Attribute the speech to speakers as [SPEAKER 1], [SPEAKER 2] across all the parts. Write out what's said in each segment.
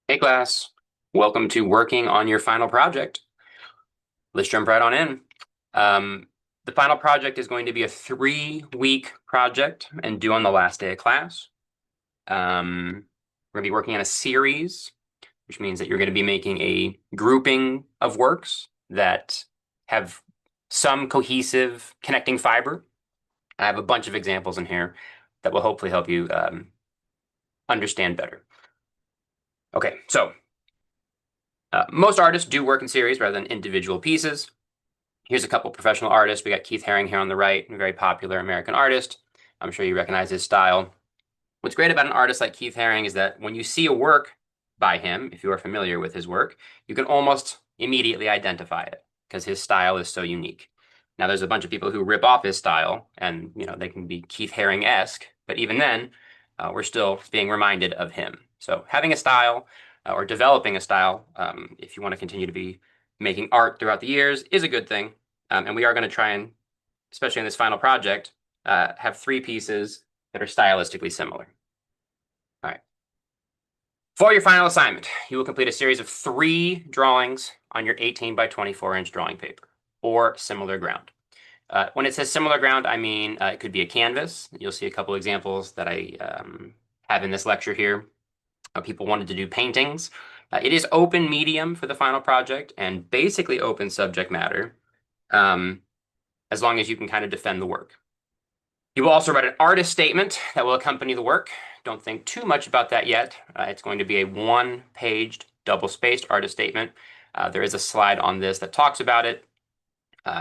[SPEAKER 1] Hey class, welcome to working on your final project. Let's jump right on in. Um, the final project is going to be a 3-week project and due on the last day of class. We're going to be working on a series, which means that you're going to be making a grouping of works that have some cohesive connecting fiber. I have a bunch of examples in here that will hopefully help you understand better. Okay, so most artists do work in series rather than individual pieces. Here's a couple professional artists. We got Keith Haring here on the right, a very popular American artist. I'm sure you recognize his style. What's great about an artist like Keith Haring is that when you see a work by him, if you are familiar with his work, you can almost immediately identify it because his style is so unique. Now, there's a bunch of people who rip off his style, and they can be Keith Haring-esque, but even then, we're still being reminded of him. So, having a style or developing a style, if you want to continue to be making art throughout the years, is a good thing. And we are going to try and, especially in this final project, have 3 pieces that are stylistically similar. All right. For your final assignment, you will complete a series of 3 drawings on your 18 by 24-inch drawing paper or similar ground. When it says similar ground, I mean it could be a canvas. You'll see a couple examples that I have in this lecture here. People wanted to do paintings. It is open medium for the final project and basically open subject matter, um, as long as you can kind of defend the work. You will also write an artist statement that will accompany the work. Don't think too much about that yet. It's going to be a 1-paged, double-spaced artist statement. There is a slide on this that talks about it.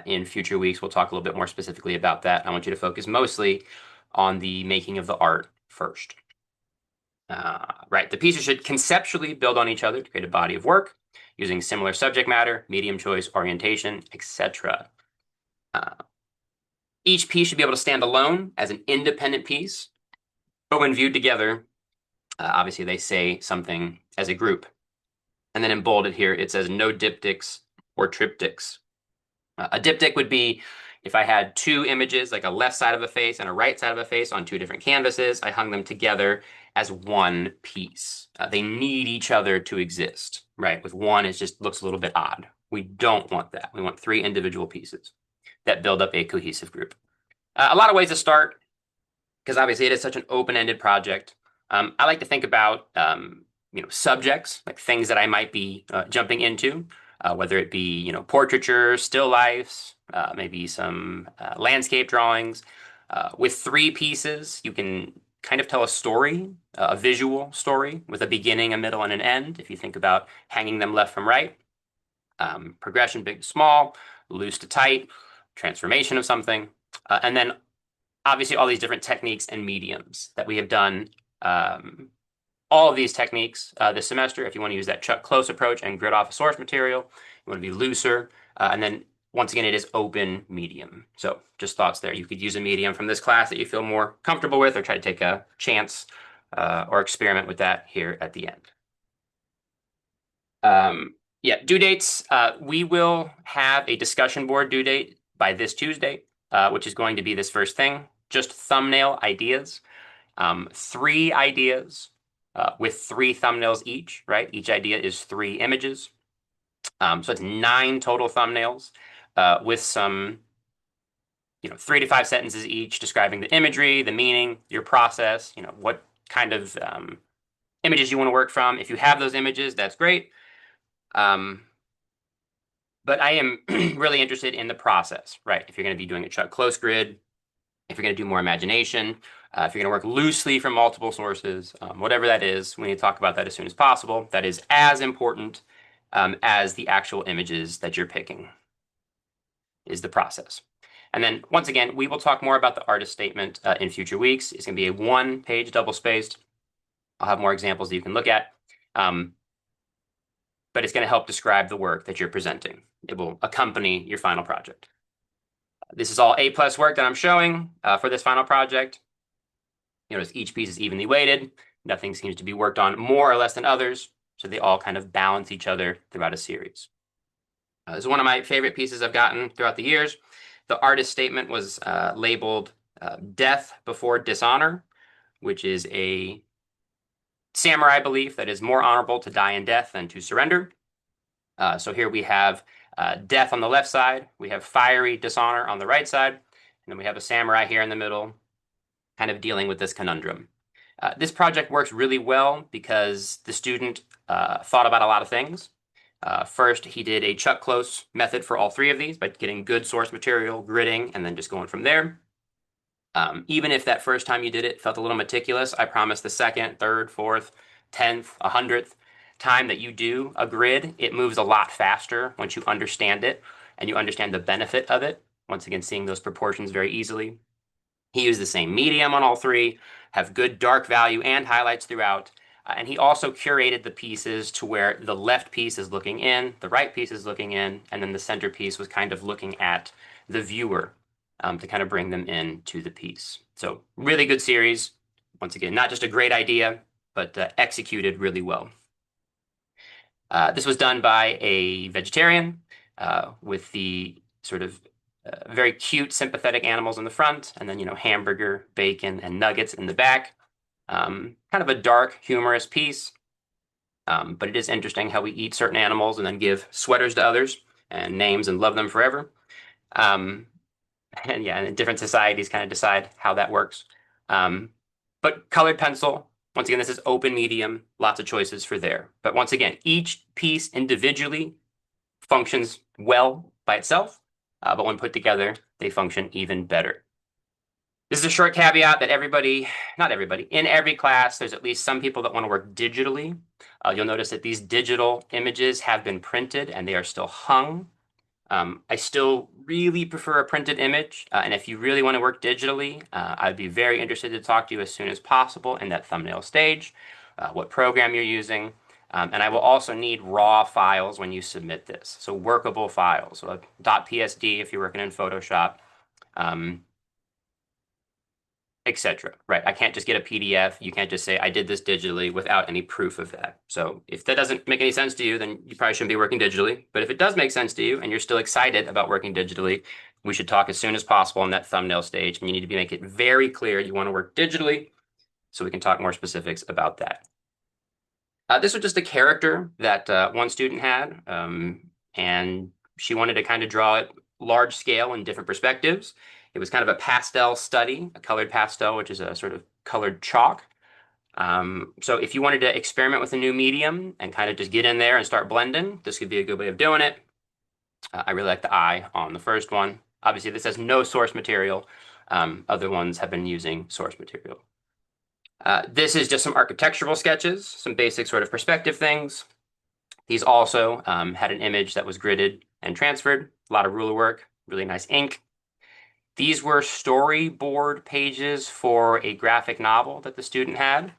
[SPEAKER 1] In future weeks, we'll talk a little bit more specifically about that. I want you to focus mostly on the making of the art first. Right, the pieces should conceptually build on each other to create a body of work using similar subject matter, medium choice, orientation, etc. Each piece should be able to stand alone as an independent piece, but when viewed together, obviously they say something as a group. And then in bolded here, it says no diptychs or triptychs. A diptych would be if I had 2 images, like a left side of a face and a right side of a face on 2 different canvases, I hung them together as one piece. They need each other to exist, right? With one, it just looks a little bit odd. We don't want that. We want 3 individual pieces that build up a cohesive group. A lot of ways to start, because obviously it is such an open-ended project. I like to think about subjects, like things that I might be jumping into, whether it be portraiture, still lifes, maybe some landscape drawings. With 3 pieces, you can kind of tell a story, a visual story with a beginning, a middle, and an end. If you think about hanging them left from right, progression big to small, loose to tight, transformation of something, and then obviously all these different techniques and mediums that we have done. All of these techniques this semester, if you want to use that Chuck Close approach and grid off a source material, you want to be looser. And then once again, it is open medium. So just thoughts there. You could use a medium from this class that you feel more comfortable with or try to take a chance or experiment with that here at the end. Yeah, due dates. We will have a discussion board due date by this Tuesday, which is going to be this first thing, just thumbnail ideas. 3 ideas with 3 thumbnails each, right? Each idea is 3 images. So it's 9 total thumbnails with some 3 to 5 sentences each describing the imagery, the meaning, your process, what kind of images you want to work from. If you have those images, that's great. But I am really interested in the process, right? If you're going to be doing a Chuck Close grid, if you're going to do more imagination, if you're going to work loosely from multiple sources, whatever that is, we need to talk about that as soon as possible. That is as important as the actual images that you're picking, is the process. And then once again, we will talk more about the artist statement in future weeks. It's going to be a 1-page double-spaced. I'll have more examples that you can look at. But it's going to help describe the work that you're presenting. It will accompany your final project. This is all A+ work that I'm showing for this final project. Notice each piece is evenly weighted. Nothing seems to be worked on more or less than others, so they all kind of balance each other throughout a series. This is one of my favorite pieces I've gotten throughout the years. The artist statement was labeled Death Before Dishonor, which is a samurai belief that it is more honorable to die in death than to surrender. So here we have death on the left side, we have fiery dishonor on the right side, and then we have a samurai here in the middle, kind of dealing with this conundrum. This project works really well because the student thought about a lot of things. First, he did a Chuck Close method for all three of these by getting good source material, gridding, and then just going from there. Even if that first time you did it felt a little meticulous, I promise the second, third, fourth, 10th, 100th time that you do a grid, it moves a lot faster once you understand it and you understand the benefit of it. Once again, seeing those proportions very easily. He used the same medium on all three, have good dark value and highlights throughout. And he also curated the pieces to where the left piece is looking in, the right piece is looking in, and then the center piece was kind of looking at the viewer to kind of bring them into the piece. So really good series. Once again, not just a great idea, but executed really well. This was done by a vegetarian with the sort of very cute, sympathetic animals in the front, and then, hamburger, bacon, and nuggets in the back. Kind of a dark, humorous piece. But it is interesting how we eat certain animals and then give sweaters to others and names and love them forever. And yeah, and different societies kind of decide how that works. But colored pencil, once again, this is open medium, lots of choices for there. But once again, each piece individually functions well by itself, but when put together, they function even better. This is a short caveat that not everybody, in every class, there's at least some people that want to work digitally. You'll notice that these digital images have been printed and they are still hung. I still really prefer a printed image, and if you really want to work digitally, I'd be very interested to talk to you as soon as possible in that thumbnail stage, what program you're using, and I will also need raw files when you submit this, so workable files, so a .psd if you're working in Photoshop, etc. Right? I can't just get a PDF. You can't just say I did this digitally without any proof of that. So if that doesn't make any sense to you, then you probably shouldn't be working digitally. But if it does make sense to you and you're still excited about working digitally, we should talk as soon as possible on that thumbnail stage. And you need to make it very clear you want to work digitally so we can talk more specifics about that. This was just a character that one student had, and she wanted to kind of draw it large scale in different perspectives. It was kind of a pastel study, a colored pastel, which is a sort of colored chalk. So if you wanted to experiment with a new medium and kind of just get in there and start blending, this could be a good way of doing it. I really like the eye on the first one. Obviously, this has no source material. Other ones have been using source material. This is just some architectural sketches, some basic sort of perspective things. These also had an image that was gridded and transferred, a lot of ruler work, really nice ink. These were storyboard pages for a graphic novel that the student had.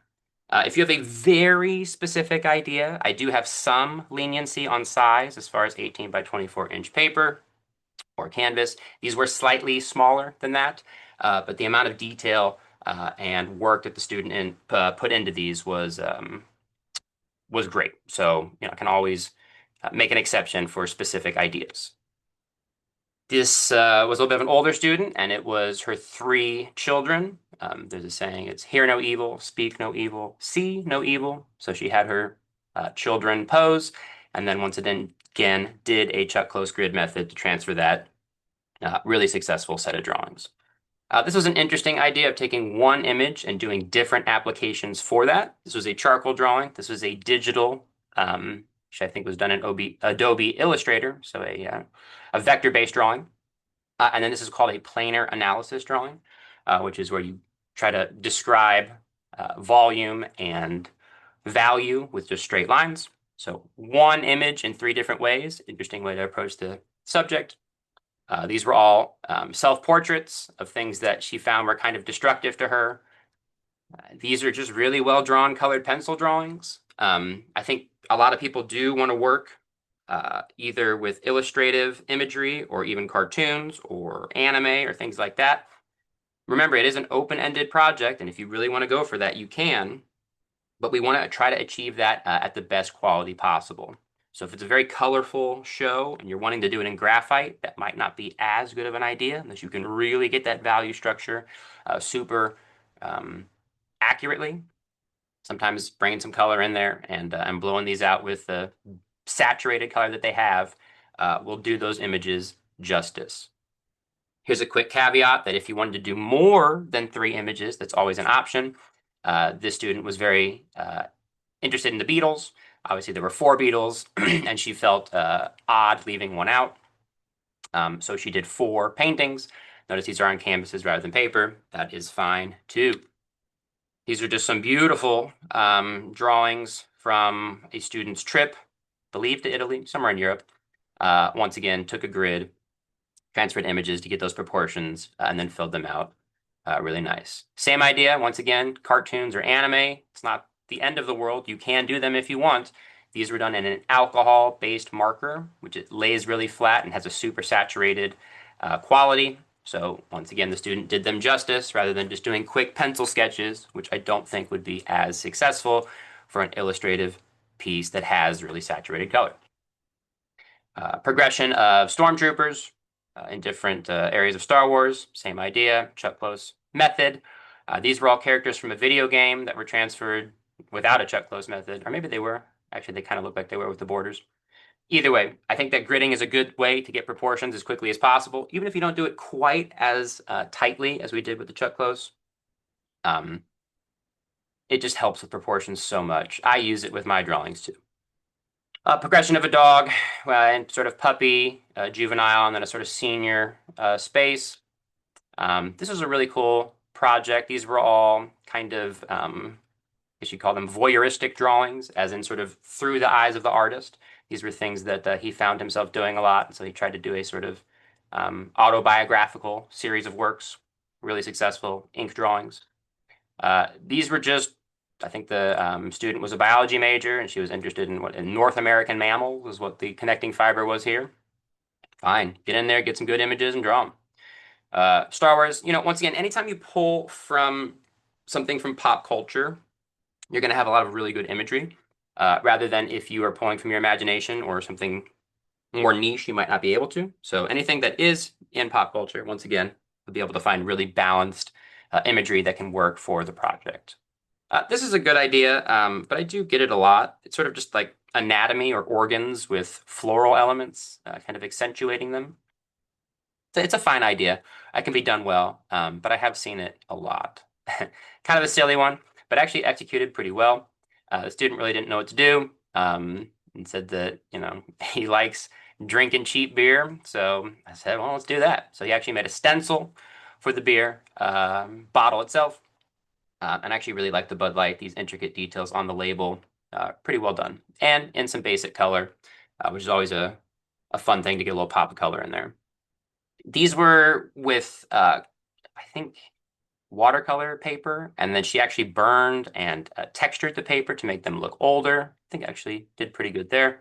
[SPEAKER 1] If you have a very specific idea, I do have some leniency on size as far as 18 by 24 inch paper or canvas. These were slightly smaller than that, but the amount of detail and work that the student put into these was great. So, I can always make an exception for specific ideas. This was a little bit of an older student, and it was her three children. There's a saying, it's hear no evil, speak no evil, see no evil. So she had her children pose, and then once again did a Chuck Close grid method to transfer that. Really successful set of drawings. This was an interesting idea of taking one image and doing different applications for that. This was a charcoal drawing. This was a digital, which I think was done in Adobe Illustrator, so a vector-based drawing. And then this is called a planar analysis drawing, which is where you try to describe volume and value with just straight lines. So one image in three different ways. Interesting way to approach the subject. These were all self-portraits of things that she found were kind of destructive to her. These are just really well-drawn colored pencil drawings. I think a lot of people do want to work either with illustrative imagery or even cartoons or anime or things like that. Remember, it is an open-ended project, and if you really want to go for that, you can, but we want to try to achieve that at the best quality possible. So if it's a very colorful show and you're wanting to do it in graphite, that might not be as good of an idea unless you can really get that value structure super accurately. sometimes bringing some color in there and blowing these out with the saturated color that they have will do those images justice. Here's a quick caveat that if you wanted to do more than 3 images, that's always an option. This student was very interested in the Beatles. Obviously, there were 4 Beatles, and she felt odd leaving one out. So she did 4 paintings. Notice these are on canvases rather than paper. That is fine too. These are just some beautiful drawings from a student's trip, believed to Italy, somewhere in Europe. Once again, took a grid, transferred images to get those proportions, and then filled them out. Really nice. Same idea, once again, cartoons or anime. It's not the end of the world. You can do them if you want. These were done in an alcohol-based marker, which it lays really flat and has a super saturated quality. So once again, the student did them justice rather than just doing quick pencil sketches, which I don't think would be as successful for an illustrative piece that has really saturated color. Progression of stormtroopers in different areas of Star Wars, same idea, Chuck Close method. These were all characters from a video game that were transferred without a Chuck Close method, or maybe they were. Actually, they kind of look like they were with the borders. Either way, I think that gridding is a good way to get proportions as quickly as possible, even if you don't do it quite as tightly as we did with the Chuck Close. It just helps with proportions so much. I use it with my drawings too. Progression of a dog and sort of puppy, juvenile, and then a sort of senior space. This was a really cool project. These were all kind of, I guess you call them voyeuristic drawings, as in sort of through the eyes of the artist. These were things that he found himself doing a lot, and so he tried to do a sort of autobiographical series of works, really successful ink drawings. These were just, I think the student was a biology major, and she was interested in North American mammals, is what the connecting fiber was here. Fine, get in there, get some good images, and draw them. Star Wars, once again, anytime you pull from something from pop culture, you're going to have a lot of really good imagery, rather than if you are pulling from your imagination or something more niche, you might not be able to. So anything that is in pop culture, once again, you'll be able to find really balanced imagery that can work for the project. This is a good idea, but I do get it a lot. It's sort of just like anatomy or organs with floral elements, kind of accentuating them. So it's a fine idea. It can be done well, but I have seen it a lot. Kind of a silly one, but actually executed pretty well. The student really didn't know what to do, and said that, he likes drinking cheap beer. So I said, well, let's do that. So he actually made a stencil for the beer bottle itself. And I actually really like the Bud Light, these intricate details on the label, pretty well done. And in some basic color, which is always a fun thing to get a little pop of color in there. These were with, I think, watercolor paper, and then she actually burned and textured the paper to make them look older. I think actually did pretty good there.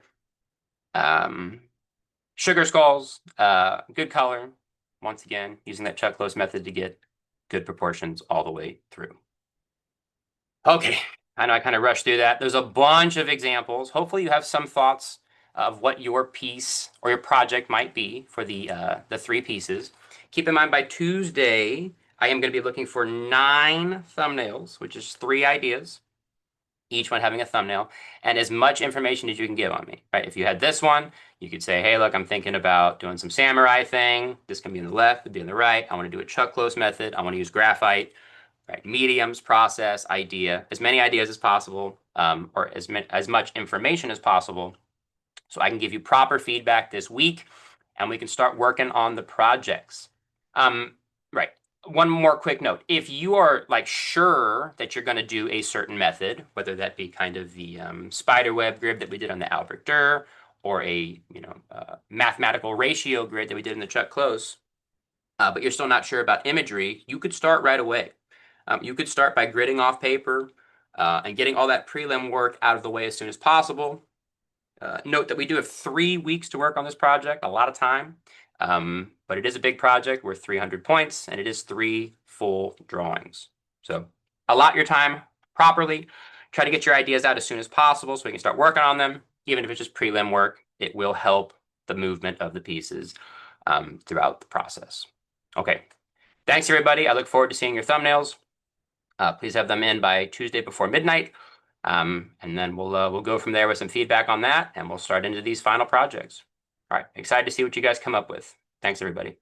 [SPEAKER 1] Sugar skulls, good color. Once again, using that Chuck Close method to get good proportions all the way through. Okay, I know I kind of rushed through that. There's a bunch of examples. Hopefully you have some thoughts of what your piece or your project might be for the 3 pieces. Keep in mind by Tuesday, I am going to be looking for 9 thumbnails, which is 3 ideas, each one having a thumbnail, and as much information as you can give on me, right? If you had this one, you could say, hey, look, I'm thinking about doing some samurai thing. This can be on the left, it'd be on the right. I want to do a Chuck Close method. I want to use graphite. Right, mediums, process, idea, as many ideas as possible, or as much information as possible, so I can give you proper feedback this week, and we can start working on the projects. Right. One more quick note: if you are like sure that you're going to do a certain method, whether that be kind of the spider web grid that we did on the Albrecht Dürer, or a mathematical ratio grid that we did in the Chuck Close, but you're still not sure about imagery, you could start right away. You could start by gridding off paper and getting all that prelim work out of the way as soon as possible. Note that we do have 3 weeks to work on this project, a lot of time, but it is a big project worth 300 points, and it is 3 full drawings. So allot your time properly. Try to get your ideas out as soon as possible so we can start working on them. Even if it's just prelim work, it will help the movement of the pieces throughout the process. Okay, thanks everybody. I look forward to seeing your thumbnails. Please have them in by Tuesday before midnight. And then we'll go from there with some feedback on that, and we'll start into these final projects. All right, excited to see what you guys come up with. Thanks, everybody.